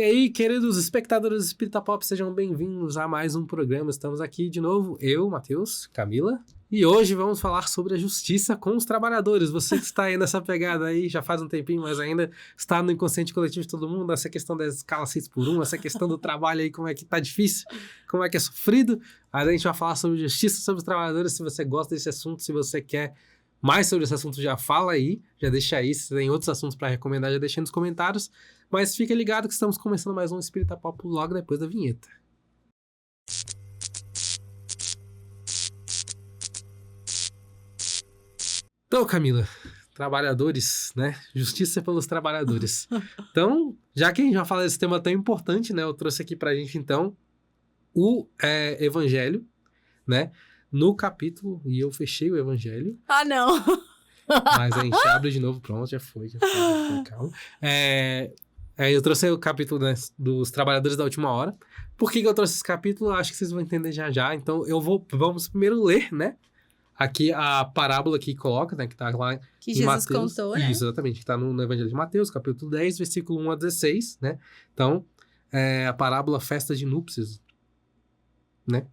E aí, queridos espectadores do Espírita Pop, sejam bem-vindos a mais um programa. Estamos aqui de novo, eu, Matheus, Camila, e hoje vamos falar sobre a justiça com os trabalhadores. Você que está aí nessa pegada aí, já faz um tempinho, mas ainda está no inconsciente coletivo de todo mundo, essa questão da escala 6x1, essa questão do trabalho aí, como é que tá difícil, como é que é sofrido. Aí a gente vai falar sobre justiça sobre os trabalhadores. Se você gosta desse assunto, se você quer mais sobre esse assunto, já fala aí, já deixa aí. Se tem outros assuntos para recomendar, já deixa aí nos comentários. Mas fica ligado que estamos começando mais um Espírita Pop logo depois da vinheta. Então, Camila, trabalhadores, né? Justiça pelos trabalhadores. Então, já que a gente vai falar desse tema tão importante, né? Eu trouxe aqui pra gente, então, o Evangelho, né? No capítulo, e eu fechei o Evangelho. Ah, não! Mas a gente abre de novo, pronto, já foi, calma. Eu trouxe o capítulo, né, dos trabalhadores da última hora. Por que eu trouxe esse capítulo? Eu acho que vocês vão entender já. Então, vamos primeiro ler, né? Aqui a parábola que coloca, né? Que tá lá Que em Jesus Mateus. contou, né? Isso, exatamente. Que tá no Evangelho de Mateus, capítulo 10, versículo 1 a 16, né? Então, a parábola Festa de Núpcias, né?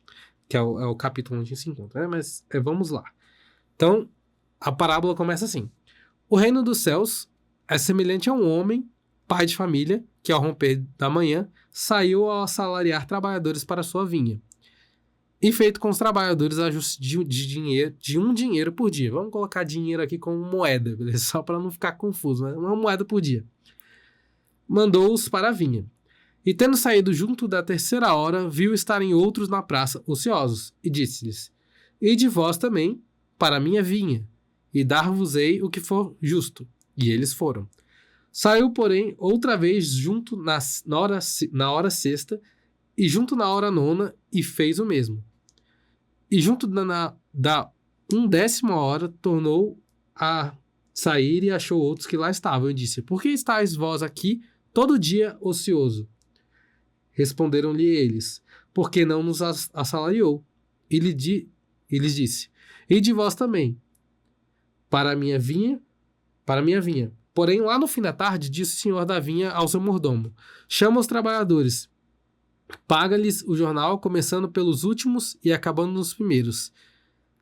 Que é o capítulo onde a gente se encontra, né? Mas vamos lá. Então, a parábola começa assim. O reino dos céus é semelhante a um homem, pai de família, que ao romper da manhã, saiu a assalariar trabalhadores para sua vinha. E feito com os trabalhadores ajuste de um dinheiro por dia. Vamos colocar dinheiro aqui como moeda, beleza? Só para não ficar confuso, mas uma moeda por dia. Mandou-os para a vinha. E tendo saído junto da terceira hora, viu estarem outros na praça, ociosos, e disse-lhes: Ide vós também para a minha vinha, e dar-vos-ei o que for justo. E eles foram. Saiu, porém, outra vez junto na hora sexta, e junto na hora nona, e fez o mesmo. E junto da 11ª hora, tornou a sair e achou outros que lá estavam, e disse: Por que estáis vós aqui todo dia ocioso? Responderam-lhe eles: Porque não nos assalariou. E lhes disse: Ide vós também para a minha vinha. Porém, lá no fim da tarde, disse o senhor da vinha ao seu mordomo: Chama os trabalhadores, paga-lhes o jornal, começando pelos últimos e acabando nos primeiros.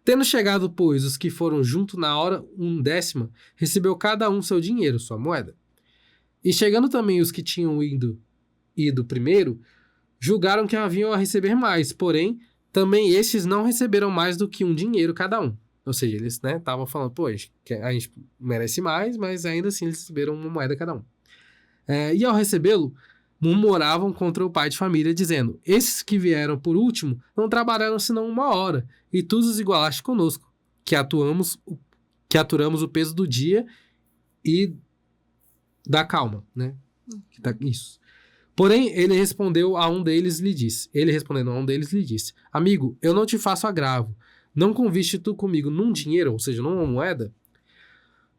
Tendo chegado, pois, os que foram junto na hora 11ª, recebeu cada um seu dinheiro, sua moeda. E chegando também os que tinham ido primeiro, julgaram que haviam a receber mais, porém, também estes não receberam mais do que um dinheiro cada um. Ou seja, eles estavam falando, pô, a gente merece mais, mas ainda assim eles receberam uma moeda cada um. E ao recebê-lo, murmuravam contra o pai de família, dizendo: Esses que vieram por último não trabalharam senão 1 hora, e tu os igualaste conosco, que aturamos o peso do dia e da calma, né? Isso. Porém, ele respondendo a um deles, lhe disse: Amigo, eu não te faço agravo. Não conviste tu comigo num dinheiro, ou seja, numa moeda?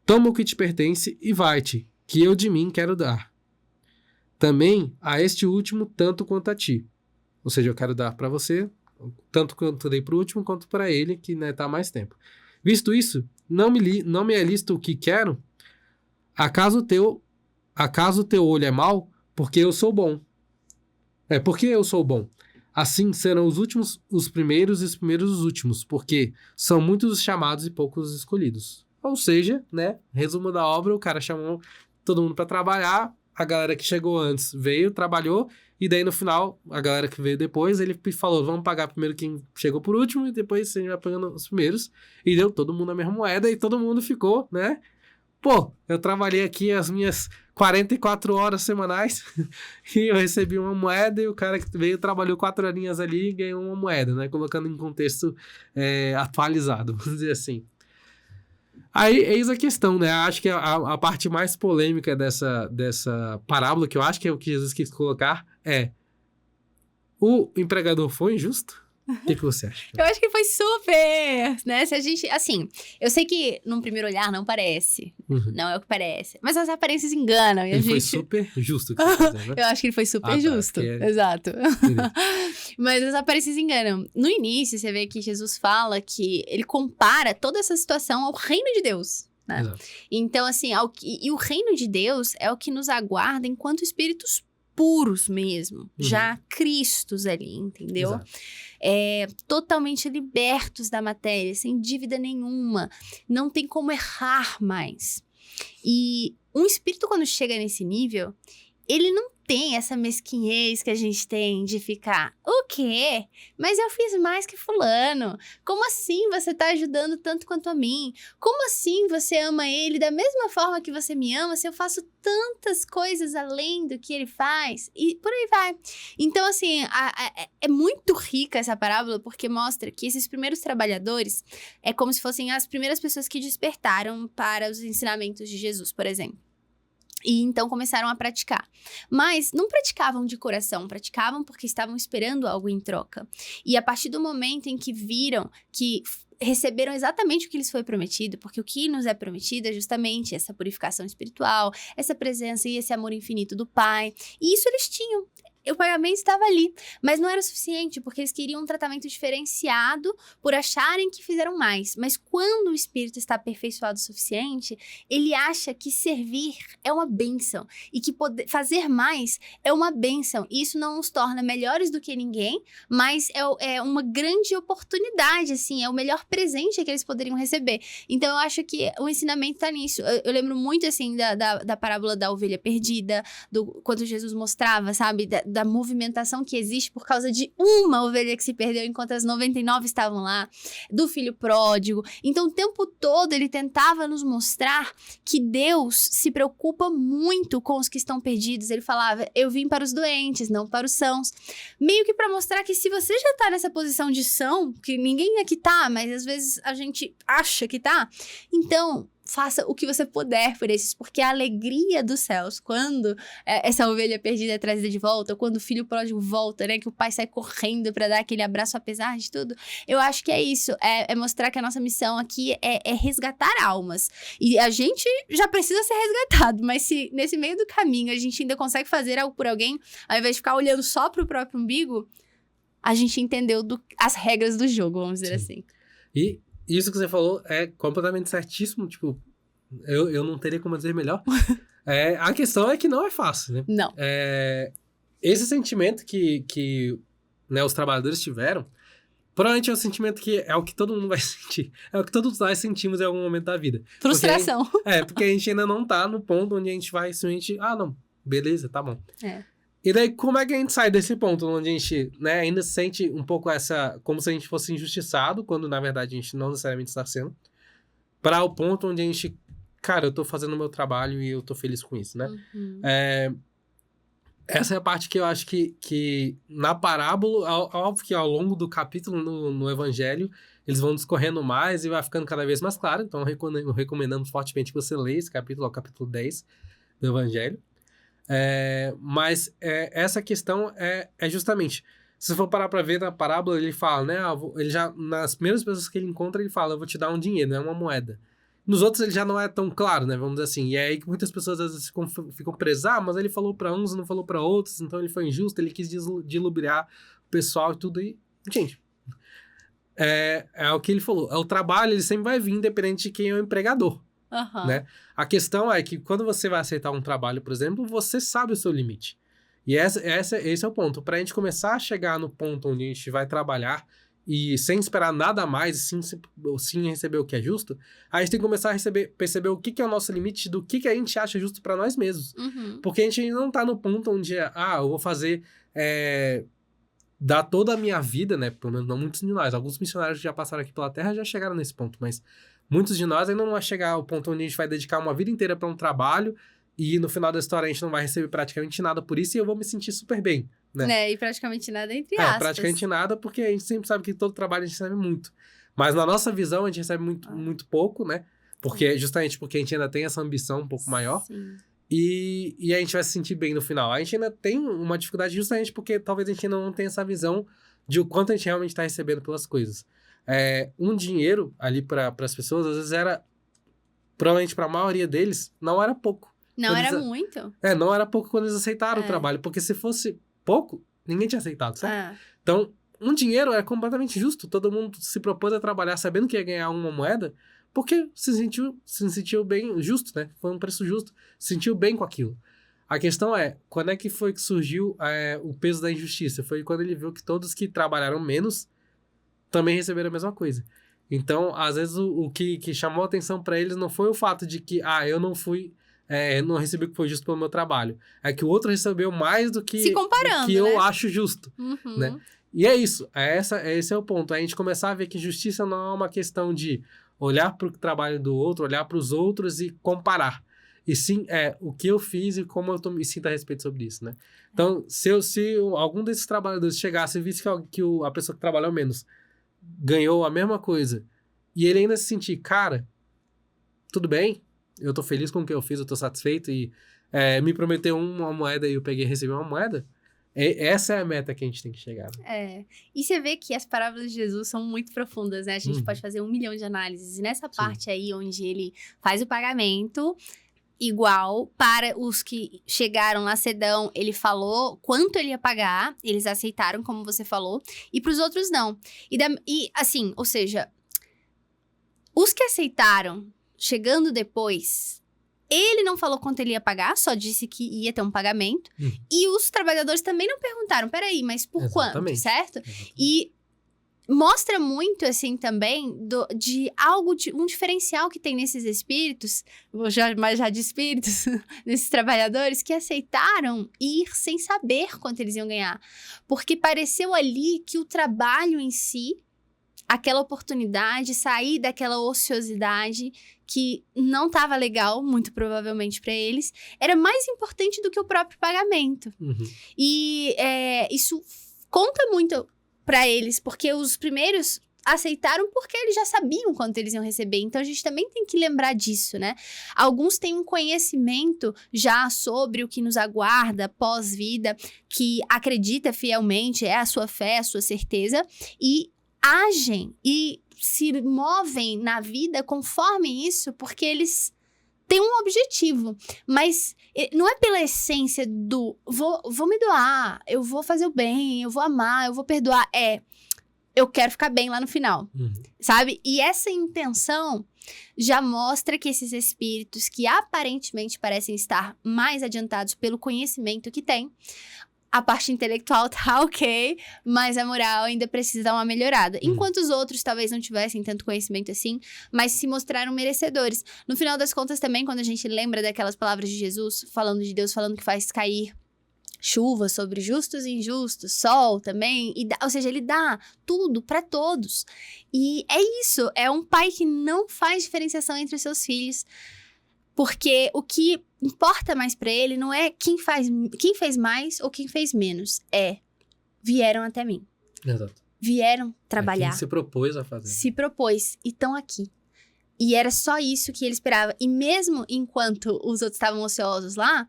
Toma o que te pertence e vai-te, que eu de mim quero dar. Também a este último, tanto quanto a ti. Ou seja, eu quero dar para você, tanto quanto eu dei para o último, quanto para ele, que está há mais tempo. Visto isso, não me é lícito o que quero? Acaso o teu olho é mau? Porque eu sou bom. Porque eu sou bom. Assim serão os últimos os primeiros e os primeiros os últimos, porque são muitos os chamados e poucos os escolhidos. Ou seja, né, resumo da obra, o cara chamou todo mundo para trabalhar, a galera que chegou antes veio, trabalhou, e daí no final, a galera que veio depois, ele falou: vamos pagar primeiro quem chegou por último, e depois a gente vai pagando os primeiros, e deu todo mundo a mesma moeda, e todo mundo ficou, né? Pô, eu trabalhei aqui as minhas 44 horas semanais e eu recebi uma moeda, e o cara que veio trabalhou 4 horinhas ali e ganhou uma moeda, né? Colocando em contexto atualizado, vamos dizer assim. Aí, eis a questão, né? Acho que a parte mais polêmica dessa parábola, que eu acho que é o que Jesus quis colocar, o empregador foi injusto? O que você acha? Eu acho que foi super, né? Se a gente, assim, eu sei que num primeiro olhar não parece, não é o que parece, mas as aparências enganam. E ele foi super justo. Que você dizer, né? Eu acho que ele foi super justo, exato. Mas as aparências enganam. No início, você vê que Jesus fala que ele compara toda essa situação ao reino de Deus, né? Então, assim, e o reino de Deus é o que nos aguarda enquanto espíritos puros mesmo, já cristos ali, entendeu? Exato. Totalmente libertos da matéria, sem dívida nenhuma, não tem como errar mais. E um espírito, quando chega nesse nível, ele não tem essa mesquinhez que a gente tem de ficar, o quê? Mas eu fiz mais que fulano. Como assim você tá ajudando tanto quanto a mim? Como assim você ama ele da mesma forma que você me ama, se eu faço tantas coisas além do que ele faz? E por aí vai. Então, assim, é muito rica essa parábola, porque mostra que esses primeiros trabalhadores é como se fossem as primeiras pessoas que despertaram para os ensinamentos de Jesus, por exemplo. E então começaram a praticar. Mas não praticavam de coração, praticavam porque estavam esperando algo em troca. E a partir do momento em que viram que receberam exatamente o que lhes foi prometido, porque o que nos é prometido é justamente essa purificação espiritual, essa presença e esse amor infinito do Pai. E isso eles tinham. O pagamento estava ali, mas não era o suficiente, porque eles queriam um tratamento diferenciado por acharem que fizeram mais. Mas quando o espírito está aperfeiçoado o suficiente, ele acha que servir é uma bênção e que fazer mais é uma bênção. E isso não os torna melhores do que ninguém, mas é uma grande oportunidade, assim, é o melhor presente que eles poderiam receber. Então, eu acho que o ensinamento está nisso. Eu lembro muito, assim, da parábola da ovelha perdida, quando Jesus mostrava, sabe, da movimentação que existe por causa de uma ovelha que se perdeu enquanto as 99 estavam lá, do filho pródigo. Então, o tempo todo ele tentava nos mostrar que Deus se preocupa muito com os que estão perdidos. Ele falava, eu vim para os doentes, não para os sãos. Meio que para mostrar que se você já tá nessa posição de são, que ninguém aqui tá, mas às vezes a gente acha que tá, então faça o que você puder por esses, porque a alegria dos céus, quando essa ovelha perdida é trazida de volta, ou quando o filho pródigo volta, né, que o pai sai correndo pra dar aquele abraço apesar de tudo, eu acho que é isso, é mostrar que a nossa missão aqui é resgatar almas, e a gente já precisa ser resgatado, mas se nesse meio do caminho a gente ainda consegue fazer algo por alguém, ao invés de ficar olhando só pro próprio umbigo, a gente entendeu as regras do jogo, vamos dizer assim. E isso que você falou é completamente certíssimo, tipo, eu não teria como dizer melhor. A questão é que não é fácil, né? Não. Esse sentimento que né, os trabalhadores tiveram, provavelmente é um sentimento que é o que todo mundo vai sentir. É o que todos nós sentimos em algum momento da vida. Frustração. Porque a gente ainda não tá no ponto onde a gente vai simplesmente, não, beleza, tá bom. E daí, como é que a gente sai desse ponto onde a gente, né, ainda sente um pouco como se a gente fosse injustiçado, quando na verdade a gente não necessariamente está sendo, para o ponto onde a gente, cara, eu tô fazendo o meu trabalho e eu tô feliz com isso, né? Essa é a parte que eu acho que na parábola, óbvio que ao longo do capítulo no Evangelho, eles vão discorrendo mais e vai ficando cada vez mais claro. Então, recomendamos fortemente que você leia esse capítulo, o capítulo 10 do Evangelho. Mas essa questão é justamente, se você for parar pra ver na parábola, ele fala, né, ele já, nas primeiras pessoas que ele encontra, ele fala, eu vou te dar um dinheiro, não é uma moeda. Nos outros ele já não é tão claro, né, vamos dizer assim, e é aí que muitas pessoas às vezes ficam presas, mas ele falou pra uns e não falou pra outros, então ele foi injusto, ele quis dilubriar o pessoal e tudo, e, gente, é o que ele falou, o trabalho ele sempre vai vir, independente de quem é o empregador. Né? A questão é que quando você vai aceitar um trabalho, por exemplo, você sabe o seu limite. E esse é o ponto. Para a gente começar a chegar no ponto onde a gente vai trabalhar e sem esperar nada mais, sim receber o que é justo, a gente tem que começar a perceber o que é o nosso limite, do que a gente acha justo para nós mesmos. Porque a gente ainda não tá no ponto onde eu vou fazer... dar toda a minha vida, né? Pelo menos não muitos de nós. Alguns missionários que já passaram aqui pela Terra já chegaram nesse ponto, mas muitos de nós ainda não vão chegar ao ponto onde a gente vai dedicar uma vida inteira para um trabalho e no final da história a gente não vai receber praticamente nada por isso e eu vou me sentir super bem, né? E praticamente nada entre aspas. Praticamente nada, porque a gente sempre sabe que todo trabalho a gente recebe muito. Mas na nossa visão a gente recebe muito pouco, né? Justamente porque a gente ainda tem essa ambição um pouco maior. Sim. E a gente vai se sentir bem no final. A gente ainda tem uma dificuldade justamente porque talvez a gente ainda não tenha essa visão de o quanto a gente realmente está recebendo pelas coisas. Um dinheiro ali para as pessoas, às vezes era, provavelmente para a maioria deles, não era pouco. Não era muito? Não era pouco quando eles aceitaram o trabalho, porque se fosse pouco, ninguém tinha aceitado, certo? Então, um dinheiro é completamente justo, todo mundo se propôs a trabalhar sabendo que ia ganhar uma moeda, porque se sentiu bem, justo, né? Foi um preço justo, se sentiu bem com aquilo. A questão é, quando é que foi que surgiu o peso da injustiça? Foi quando ele viu que todos que trabalharam menos também receberam a mesma coisa. Então, às vezes, o que chamou a atenção para eles não foi o fato de que, eu não fui, não recebi o que foi justo pelo meu trabalho. É que o outro recebeu mais do que, Se comparando, do que eu acho justo, Uhum. né? E é isso, esse é o ponto. A gente começar a ver que justiça não é uma questão de olhar para o trabalho do outro, olhar para os outros e comparar. E sim, o que eu fiz e como eu me sinto a respeito sobre isso, né? Então, se algum desses trabalhadores chegasse e visse que a pessoa que trabalhou menos ganhou a mesma coisa, e ele ainda se sentir, cara, tudo bem, eu tô feliz com o que eu fiz, eu tô satisfeito, e me prometeu uma moeda e eu peguei e recebi uma moeda, essa é a meta que a gente tem que chegar. Né? E você vê que as parábolas de Jesus são muito profundas, né? A gente pode fazer 1 milhão de análises, e nessa parte aí, onde ele faz o pagamento igual para os que chegaram lá cedão, ele falou quanto ele ia pagar, eles aceitaram, como você falou, e para os outros não. E assim, ou seja, os que aceitaram, chegando depois, ele não falou quanto ele ia pagar, só disse que ia ter um pagamento, e os trabalhadores também não perguntaram, peraí, mas por quanto, certo? Exatamente. E mostra muito, assim, também, de algo, um diferencial que tem nesses espíritos, mas já de espíritos, nesses trabalhadores, que aceitaram ir sem saber quanto eles iam ganhar. Porque pareceu ali que o trabalho em si, aquela oportunidade, sair daquela ociosidade que não estava legal, muito provavelmente para eles, era mais importante do que o próprio pagamento. E isso conta muito para eles, porque os primeiros aceitaram porque eles já sabiam quanto eles iam receber. Então, a gente também tem que lembrar disso, né? Alguns têm um conhecimento já sobre o que nos aguarda pós-vida, que acredita fielmente, é a sua fé, a sua certeza, e agem e se movem na vida conforme isso, porque eles têm um objetivo, mas não é pela essência do vou me doar, eu vou fazer o bem, eu vou amar, eu vou perdoar. Eu quero ficar bem lá no final, sabe? E essa intenção já mostra que esses espíritos que aparentemente parecem estar mais adiantados pelo conhecimento que têm, a parte intelectual tá ok, mas a moral ainda precisa dar uma melhorada. Enquanto os outros talvez não tivessem tanto conhecimento assim, mas se mostraram merecedores. No final das contas também, quando a gente lembra daquelas palavras de Jesus, falando de Deus, falando que faz cair chuva sobre justos e injustos, sol também, ou seja, ele dá tudo para todos. E é isso, é um pai que não faz diferenciação entre os seus filhos, porque o que importa mais pra ele não é quem fez mais ou quem fez menos. Vieram até mim. Exato. Vieram trabalhar. Quem se propôs a fazer. Se propôs e estão aqui. E era só isso que ele esperava. E mesmo enquanto os outros estavam ociosos lá,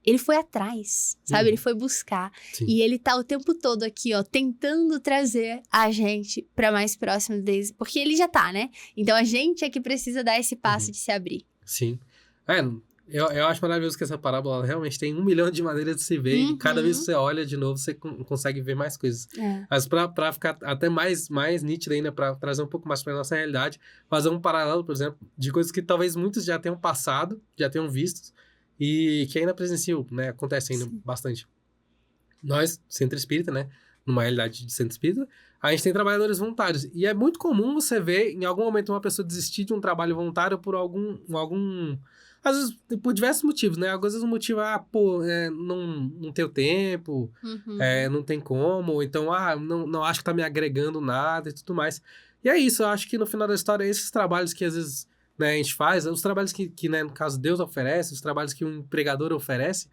ele foi atrás, sabe? Ele foi buscar. Sim. E ele tá o tempo todo aqui, ó, tentando trazer a gente pra mais próximo deles. Porque ele já tá, né? Então a gente é que precisa dar esse passo de se abrir. Sim. Eu acho maravilhoso que essa parábola ela realmente tem 1 milhão de maneiras de se ver e cada vez que você olha de novo, você consegue ver mais coisas. Mas pra ficar até mais nítido ainda, pra trazer um pouco mais pra nossa realidade, fazer um paralelo, por exemplo, de coisas que talvez muitos já tenham passado, já tenham visto e que ainda presenciam, né? Acontece ainda bastante. Nós, Centro Espírita, né? Numa realidade de Centro Espírita, a gente tem trabalhadores voluntários. E é muito comum você ver, em algum momento, uma pessoa desistir de um trabalho voluntário por algum às vezes, por diversos motivos, né? Às vezes o motivo é, não tenho tempo, não tem como, ou então, não acho que tá me agregando nada e tudo mais. E é isso, eu acho que no final da história, esses trabalhos que às vezes, né, a gente faz, os trabalhos que né, no caso, Deus oferece, os trabalhos que um empregador oferece,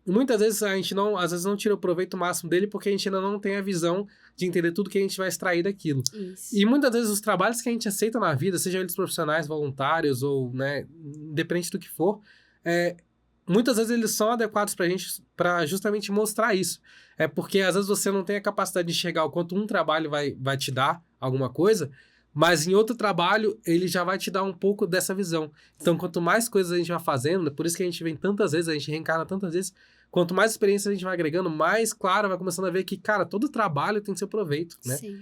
muitas vezes a gente às vezes não tira o proveito máximo dele porque a gente ainda não tem a visão de entender tudo que a gente vai extrair daquilo. Isso. E muitas vezes os trabalhos que a gente aceita na vida, sejam eles profissionais, voluntários ou, né, independente do que for, muitas vezes eles são adequados pra gente para justamente mostrar isso. Porque às vezes você não tem a capacidade de enxergar o quanto um trabalho vai te dar alguma coisa, mas em outro trabalho, ele já vai te dar um pouco dessa visão. Então, quanto mais coisas a gente vai fazendo, por isso que a gente vem tantas vezes, a gente reencarna tantas vezes, quanto mais experiência a gente vai agregando, mais claro vai começando a ver que, cara, todo trabalho tem seu proveito, né? Sim.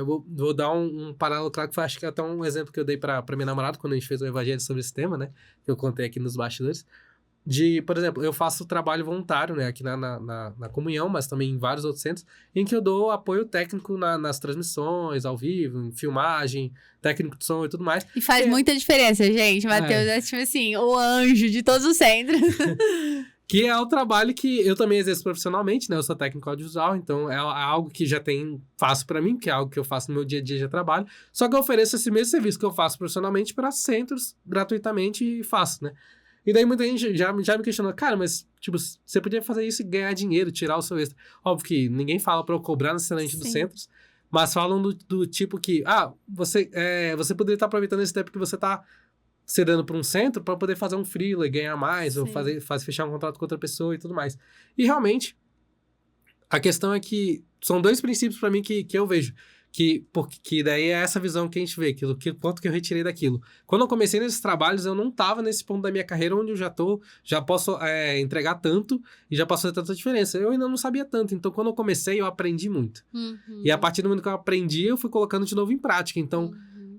Vou dar um paralelo claro, que foi, acho que até um exemplo que eu dei pra minha namorada, quando a gente fez um evangelho sobre esse tema, né? Que eu contei aqui nos bastidores. por exemplo, eu faço trabalho voluntário, né, aqui na Comunhão, mas também em vários outros centros, em que eu dou apoio técnico nas transmissões, ao vivo, em filmagem, técnico de som e tudo mais. E faz muita diferença, gente. Matheus é tipo assim, o anjo de todos os centros. Que é o trabalho que eu também exerço profissionalmente, né? Eu sou técnico audiovisual, então é algo que já faço pra mim, que é algo que eu faço no meu dia a dia de trabalho. Só que eu ofereço esse mesmo serviço que eu faço profissionalmente para centros gratuitamente e faço, né? E daí muita gente já me questionou, cara, mas tipo, você podia fazer isso e ganhar dinheiro, tirar o seu extra. Óbvio que ninguém fala pra eu cobrar necessariamente dos centros, mas falam do tipo que, você poderia estar aproveitando esse tempo que você tá cedendo para um centro para poder fazer um freela e ganhar mais, ou fechar um contrato com outra pessoa e tudo mais. E realmente, a questão é que são dois princípios para mim que eu vejo. Que daí é essa visão que a gente vê, quanto que eu retirei daquilo. Quando eu comecei nesses trabalhos, eu não estava nesse ponto da minha carreira onde eu já posso entregar tanto e já posso fazer tanta diferença. Eu ainda não sabia tanto, então quando eu comecei, eu aprendi muito. E a partir do momento que eu aprendi, eu fui colocando de novo em prática. Então,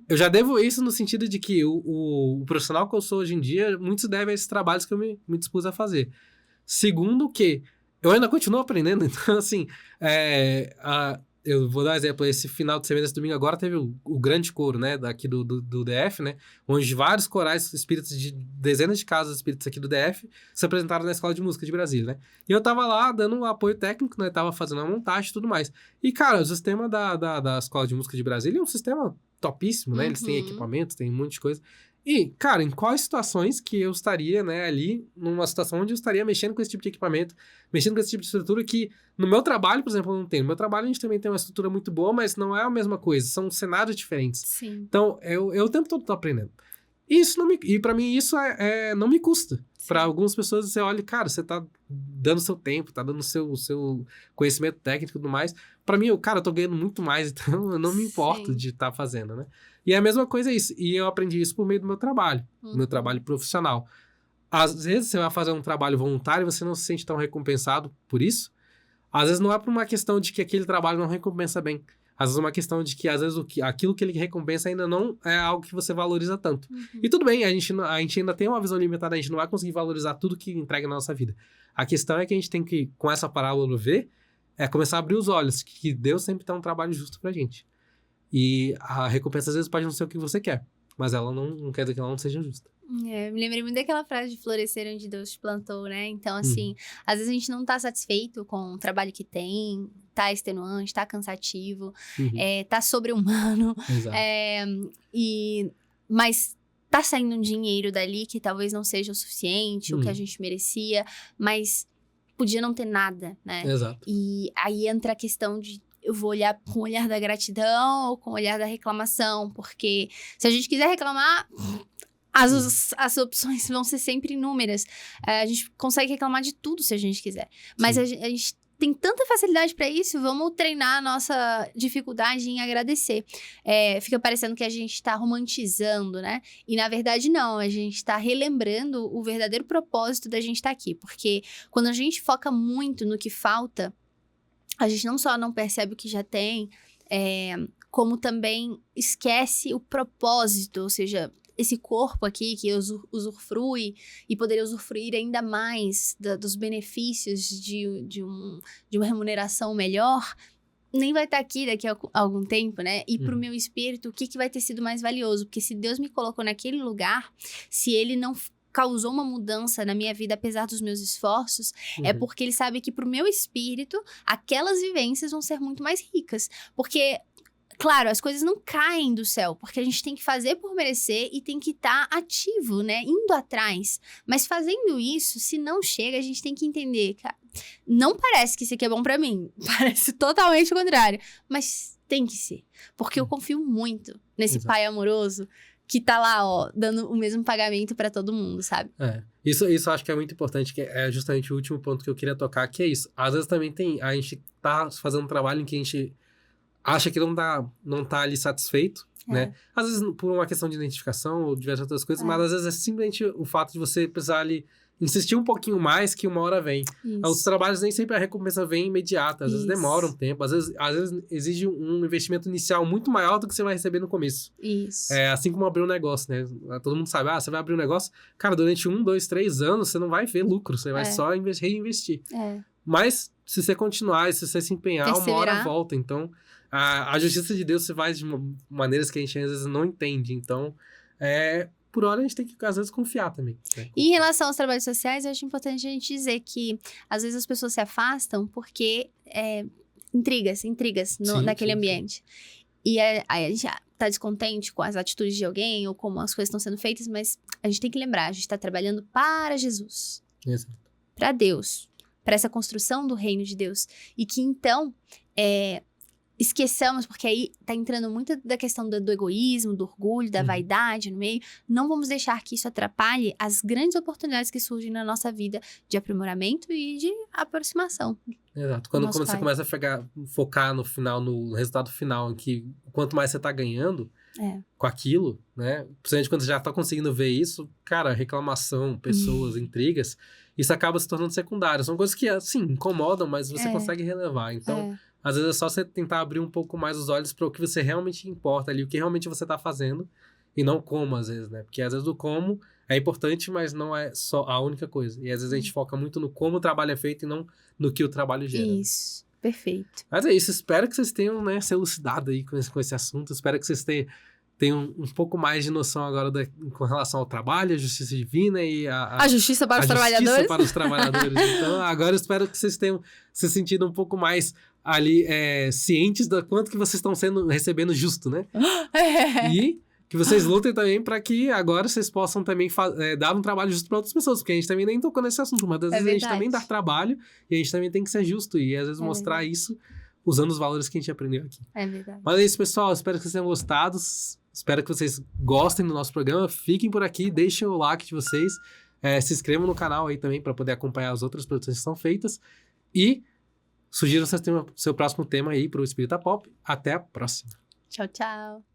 eu já devo isso no sentido de que o profissional que eu sou hoje em dia, muitos devem a esses trabalhos que eu me dispus a fazer. Segundo que eu ainda continuo aprendendo, então assim, eu vou dar um exemplo, esse final de semana, esse domingo agora, teve o grande coro, né, daqui do DF, né, onde vários corais espíritas de dezenas de casas espíritas aqui do DF se apresentaram na Escola de Música de Brasília, né, e eu tava lá dando um apoio técnico, né, tava fazendo a montagem e tudo mais. E, cara, o sistema da Escola de Música de Brasília é um sistema topíssimo, né, eles têm equipamento, tem um monte de coisa. E, cara, em quais situações que eu estaria, né, ali, numa situação onde eu estaria mexendo com esse tipo de equipamento, mexendo com esse tipo de estrutura que, no meu trabalho, por exemplo, eu não tenho. No meu trabalho a gente também tem uma estrutura muito boa, mas não é a mesma coisa, são cenários diferentes. Sim. Então, eu o tempo todo tô aprendendo. E pra mim isso não me custa. Para algumas pessoas você olha, cara, você tá dando seu tempo, tá dando seu conhecimento técnico e tudo mais. Pra mim, eu tô ganhando muito mais, então eu não me importo de estar fazendo, né? E a mesma coisa é isso. E eu aprendi isso por meio do meu trabalho, meu trabalho profissional. Às vezes você vai fazer um trabalho voluntário e você não se sente tão recompensado por isso. Às vezes não é por uma questão de que aquele trabalho não recompensa bem. Às vezes é uma questão de que, às vezes, aquilo que ele recompensa ainda não é algo que você valoriza tanto. E tudo bem, a gente ainda tem uma visão limitada, a gente não vai conseguir valorizar tudo que entrega na nossa vida. A questão é que a gente tem que, com essa parábola ver, começar a abrir os olhos, que Deus sempre tem um trabalho justo pra gente. E a recompensa, às vezes, pode não ser o que você quer, mas ela não quer dizer que ela não seja justa. Me lembrei muito daquela frase de florescer onde Deus te plantou, né? Então, assim, às vezes a gente não tá satisfeito com o trabalho que tem, tá extenuante, tá cansativo, tá sobre-humano. Exato. Mas tá saindo um dinheiro dali que talvez não seja o suficiente, o que a gente merecia, mas podia não ter nada, né? Exato. E aí entra a questão de eu vou olhar com o olhar da gratidão ou com o olhar da reclamação, porque se a gente quiser reclamar, as opções vão ser sempre inúmeras. A gente consegue reclamar de tudo se a gente quiser. Mas a gente tem tanta facilidade para isso, vamos treinar a nossa dificuldade em agradecer. Fica parecendo que a gente está romantizando, né? E na verdade não, a gente está relembrando o verdadeiro propósito da gente estar aqui. Porque quando a gente foca muito no que falta, a gente não só não percebe o que já tem, como também esquece o propósito, ou seja, esse corpo aqui que usufrui e poderia usufruir ainda mais dos benefícios de uma remuneração melhor, nem vai estar aqui daqui a algum tempo, né? E pro meu espírito, o que vai ter sido mais valioso? Porque se Deus me colocou naquele lugar, se Ele não causou uma mudança na minha vida, apesar dos meus esforços, é porque Ele sabe que pro meu espírito, aquelas vivências vão ser muito mais ricas. Porque, claro, as coisas não caem do céu, porque a gente tem que fazer por merecer e tem que estar ativo, né? Indo atrás. Mas fazendo isso, se não chega, a gente tem que entender, cara, não parece que isso aqui é bom pra mim. Parece totalmente o contrário. Mas tem que ser. Porque eu confio muito nesse Pai amoroso que tá lá, ó, dando o mesmo pagamento pra todo mundo, sabe? Isso eu acho que é muito importante, que é justamente o último ponto que eu queria tocar, que é isso. Às vezes também a gente tá fazendo um trabalho em que a gente acha que não tá ali satisfeito, né? Às vezes por uma questão de identificação ou diversas outras coisas, mas às vezes é simplesmente o fato de você precisar ali insistir um pouquinho mais que uma hora vem. Os Isso. trabalhos nem sempre a recompensa vem imediata, às vezes Isso. demora um tempo, às vezes exige um investimento inicial muito maior do que você vai receber no começo. Isso. É assim como abrir um negócio, né? Todo mundo sabe, você vai abrir um negócio, cara, durante 1, 2, 3 anos você não vai ver lucro, você vai só reinvestir. Mas se você continuar e se você se empenhar, uma hora volta. Então, a justiça de Deus se faz de maneiras que a gente às vezes não entende. Então, por hora a gente tem que, às vezes, confiar também. Né? E em relação aos trabalhos sociais, eu acho importante a gente dizer que, às vezes, as pessoas se afastam porque intrigas naquele ambiente. E aí a gente tá descontente com as atitudes de alguém ou como as coisas estão sendo feitas, mas a gente tem que lembrar, a gente tá trabalhando para Jesus. Exato. Para Deus. Para essa construção do reino de Deus. E que, então, esqueçamos, porque aí tá entrando muito da questão do egoísmo, do orgulho, da vaidade no meio. Não vamos deixar que isso atrapalhe as grandes oportunidades que surgem na nossa vida de aprimoramento e de aproximação. Exato. Quando você começa a focar no final, no resultado final, em que quanto mais você tá ganhando com aquilo, né? Principalmente quando você já tá conseguindo ver isso, cara, reclamação, pessoas, intrigas, isso acaba se tornando secundário. São coisas que, assim, incomodam, mas você consegue relevar. Então, às vezes é só você tentar abrir um pouco mais os olhos para o que você realmente importa ali, o que realmente você tá fazendo, e não como, às vezes, né? Porque às vezes o como é importante, mas não é só a única coisa. E às vezes a gente foca muito no como o trabalho é feito e não no que o trabalho gera. Isso, perfeito. Mas é isso, espero que vocês tenham, né, se elucidado aí com esse assunto. Espero que vocês tenham um pouco mais de noção agora com relação ao trabalho, a justiça divina e a justiça para os trabalhadores. Justiça para os trabalhadores. Então, agora eu espero que vocês tenham se sentido um pouco mais ali cientes do quanto que vocês estão recebendo justo, né? E que vocês lutem também para que agora vocês possam também dar um trabalho justo para outras pessoas, porque a gente também nem tocou nesse assunto, mas às vezes a gente também dá trabalho e a gente também tem que ser justo e às vezes mostrar isso usando os valores que a gente aprendeu aqui. É verdade. Mas é isso, pessoal. Espero que vocês tenham gostado. Espero que vocês gostem do nosso programa. Fiquem por aqui, deixem o like de vocês. Se inscrevam no canal aí também para poder acompanhar as outras produções que são feitas. E sugiro vocês terem o seu próximo tema aí para o Espírita Pop. Até a próxima. Tchau, tchau.